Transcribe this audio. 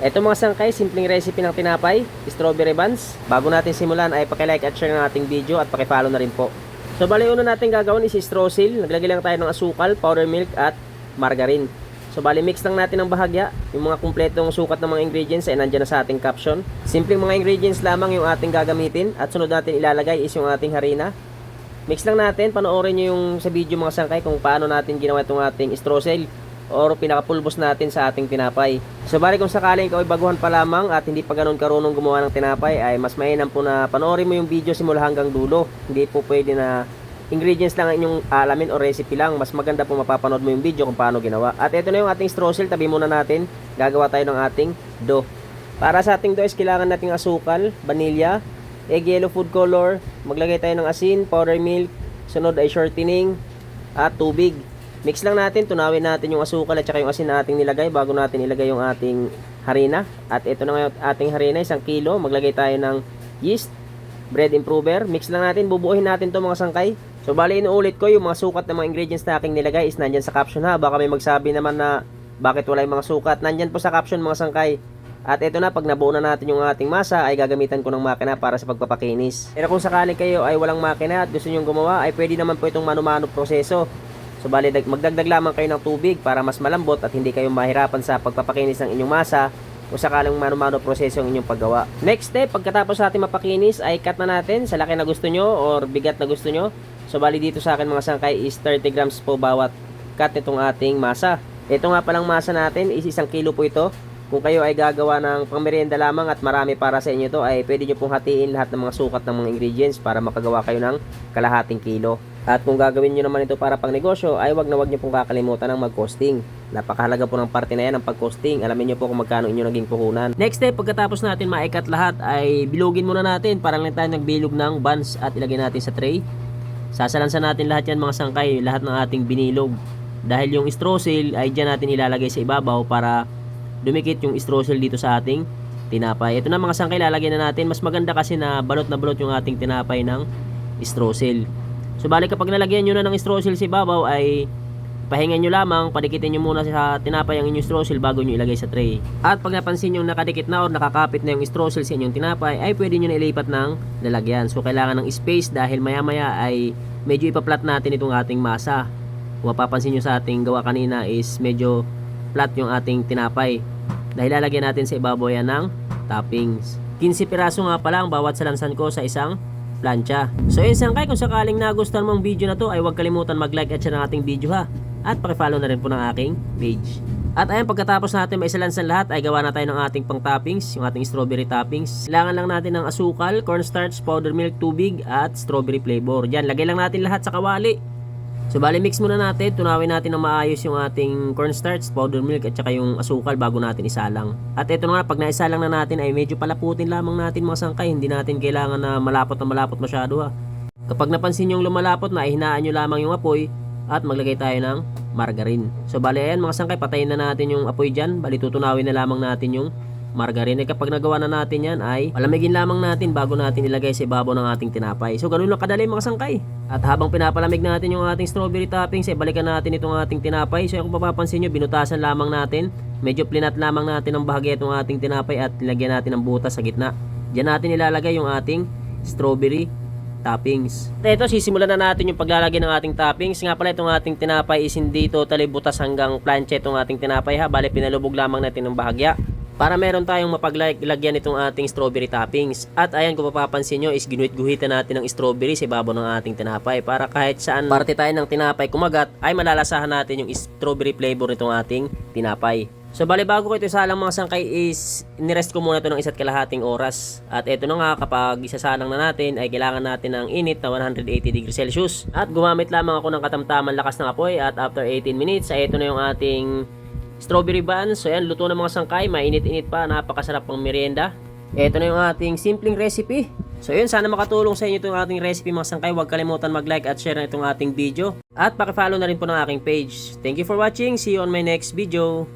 Ito mga sangkay, simpleng recipe ng tinapay, strawberry buns. Bago natin simulan ay paki-like at share ng ating video at paki-follow na rin po. So bali una natin gagawin is streusel. Naglagay lang tayo ng asukal, powder milk at margarine. So bali mix lang natin ng bahagya. Yung mga kumpletong sukat ng mga ingredients ay nandiyan na sa ating caption. Simpleng mga ingredients lamang yung ating gagamitin at sunod natin ilalagay is yung ating harina. Mix lang natin, panoorin nyo yung sa video mga sangkay kung paano natin ginawa itong ating streusel or pinakapulbos natin sa ating tinapay. So bali kung sakaling ikaw ay baguhan pa lamang at hindi pa ganun karunong gumawa ng tinapay, ay mas mainam po na panoorin mo yung video simula hanggang dulo. Hindi po pwede na ingredients lang ang inyong alamin o recipe lang. Mas maganda po mapapanood mo yung video kung paano ginawa. At ito na yung ating streusel, tabi muna natin. Gagawa tayo ng ating dough. Para sa ating dough is kailangan nating asukal, vanilya, egg yellow food color, maglagay tayo ng asin, powder milk, sunod ay shortening at tubig. Mix lang natin, tunawin natin yung asukal at saka yung asin na ating nilagay bago natin ilagay yung ating harina. At ito na nga yung ating harina, 1 kilo. Maglagay tayo ng yeast, bread improver. Mix lang natin, bubuuhin natin to mga sangkay. So bali inuulit ko yung mga sukat ng mga ingredients na aking nilagay is nandyan sa caption ha. Baka may magsabi naman na bakit wala yung mga sukat. Nandyan po sa caption mga sangkay. At ito na, pag nabuo na natin yung ating masa, ay gagamitan ko ng makina para sa pagpapakinis. Pero kung sakali kayo ay walang makina at gusto nyo gumawa, ay pwede naman po itong mano-mano proseso. So bali magdagdag lamang kayo ng tubig para mas malambot at hindi kayo mahirapan sa pagpapakinis ng inyong masa kung sakaling mano-mano proseso ang inyong paggawa. Next step, pagkatapos natin mapakinis ay cut na natin sa laki na gusto nyo or bigat na gusto nyo. So bali dito sa akin mga sangkay is 30 grams po bawat cut nitong ating masa. Ito nga palang masa natin is 1 kilo po ito. Kung kayo ay gagawa ng pangmerienda lamang at marami para sa inyo to, ay pwede nyo pong hatiin lahat ng mga sukat ng mga ingredients para makagawa kayo ng kalahating kilo. At kung gagawin nyo naman ito para pang negosyo, ay wag na wag nyo pong kakalimutan ng mag-costing. Napakahalaga po ng parte na yan ng pag-costing. Alamin nyo po kung magkano inyo naging puhunan. Next step, pagkatapos natin maikat lahat, ay bilugin muna natin. Parang lang tayo nagbilog ng buns at ilagay natin sa tray. Sasalansan natin lahat yan mga sangkay, lahat ng ating binilog. Dahil yung streusel ay dyan natin ilalagay sa ibabaw para dumikit yung streusel dito sa ating tinapay. Ito na mga sangkay, lalagyan na natin. Mas maganda kasi na balot yung ating tinapay ng streusel. So bali kapag nalagyan nyo na ng streusel sa ibabaw ay pahingan nyo lamang, padikitin nyo muna sa tinapay ang inyong streusel bago nyo ilagay sa tray. At pag napansin nyo nakadikit na o nakakapit na yung streusel sa inyong tinapay, ay pwede nyo na ilipat ng lalagyan. So kailangan ng space dahil maya maya ay medyo ipaplat natin itong ating masa. Kung mapapansin nyo sa ating gawa kanina is medyo flat yung ating tinapay. Dahil lalagyan natin sa ibabaw yan ng toppings. 15 piraso nga pala ang bawat salansan ko sa isang plancha. So yun sangkay, kung sakaling nagustuhan mong video na to ay huwag kalimutan mag-like at share ng ating video ha. At pakifollow na rin po ng aking page. At ayan, pagkatapos natin maisalansan lahat ay gawa na tayo ng ating pang toppings, yung ating strawberry toppings. Kailangan lang natin ng asukal, cornstarch, powder milk, tubig at strawberry flavor. Diyan, lagay lang natin lahat sa kawali. So bali mix muna natin, tunawin natin ng maayos yung ating cornstarch, powder milk at saka yung asukal bago natin isalang. At ito na nga, pag naisalang na natin ay medyo palaputin lamang natin mga sangkay. Hindi natin kailangan na malapot masyado ha. Kapag napansin yung lumalapot na, hinaan nyo lamang yung apoy at maglagay tayo ng margarine. So bali ayan mga sangkay, patayin na natin yung apoy dyan. Bali tutunawin na lamang natin yung margarine. At kapag nagawa na natin yan ay palamigin lamang natin bago natin ilagay sa ibabaw ng ating tinapay. So ganun lang kadali mga sangkay. At habang pinapalamig natin yung ating strawberry toppings, ay balikan natin itong ating tinapay. So kung mapapansin nyo, binutasan lamang natin. Medyo plinat lamang natin ng bahagya itong ating tinapay at nilagyan natin ng butas sa gitna. Diyan natin ilalagay yung ating strawberry toppings. At ito, sisimulan na natin yung paglalagay ng ating toppings. Nga pala itong ating tinapay is hindi totally butas hanggang plancha itong ating tinapay ha. Bale pinalubog lamang natin ng bahagya para meron tayong mapaglagyan itong ating strawberry toppings. At ayan, kung mapapansin nyo is ginuhit-guhitan natin ng strawberry sa ibabaw ng ating tinapay para kahit saan parte tayo ng tinapay kumagat ay malalasahan natin yung strawberry flavor nitong ating tinapay. So bali bago ko ito isalang mga sangkay is nirest ko muna ito ng 1.5 oras. At ito na nga, kapag isasalang na natin ay kailangan natin ng init na 180 degrees Celsius. At gumamit lamang ako ng katamtaman lakas ng apoy at after 18 minutes ay ito na yung ating strawberry buns. So yan, luto na mga sangkay, mainit-init pa, napakasarap pang merienda. Ito na yung ating simpleng recipe. So yun, sana makatulong sa inyo itong ating recipe mga sangkay. Huwag kalimutan mag-like at share na itong ating video. At pakifollow na rin po ng aking page. Thank you for watching. See you on my next video.